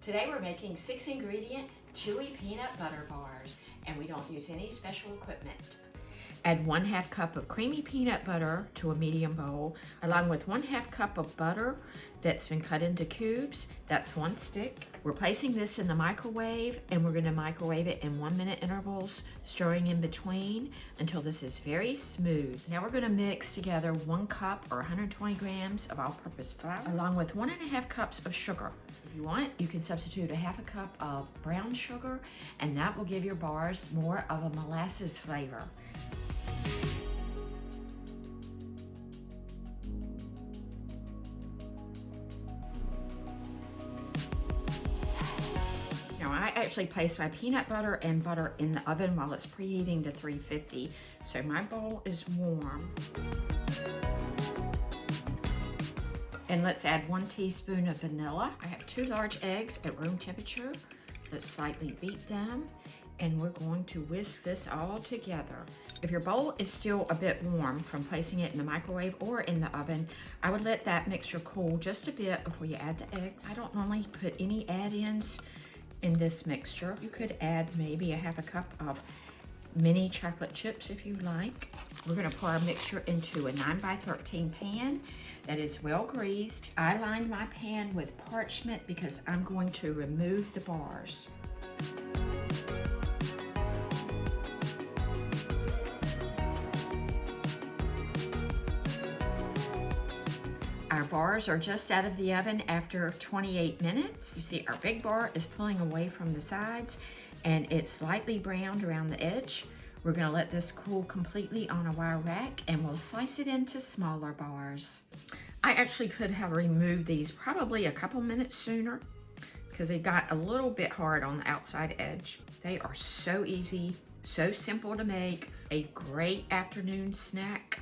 Today we're making 6-ingredient chewy peanut butter bars, and we don't use any special equipment. Add 1/2 cup of creamy peanut butter to a medium bowl, along with 1/2 cup of butter that's been cut into cubes. That's 1 stick. We're placing this in the microwave, and we're going to microwave it in 1-minute intervals, stirring in between until this is very smooth. Now we're going to mix together 1 cup or 120 grams of all-purpose flour, along with 1½ cups of sugar. If you want, you can substitute 1/2 cup of brown sugar, and that will give your bars more of a molasses flavor. Now I actually place my peanut butter and butter in the oven while it's preheating to 350, so my bowl is warm. And let's add 1 teaspoon of vanilla. I have 2 large eggs at room temperature. Let's slightly beat them, and we're going to whisk this all together. If your bowl is still a bit warm from placing it in the microwave or in the oven, I would let that mixture cool just a bit before you add the eggs. I don't normally put any add-ins in this mixture. You could add maybe 1/2 cup of mini chocolate chips if you like. We're gonna pour our mixture into a 9x13 pan that is well greased. I lined my pan with parchment because I'm going to remove the bars. Our bars are just out of the oven after 28 minutes. You see our big bar is pulling away from the sides and it's slightly browned around the edge. We're gonna let this cool completely on a wire rack and we'll slice it into smaller bars. I actually could have removed these probably a couple minutes sooner because they got a little bit hard on the outside edge. They are so easy, so simple to make, a great afternoon snack.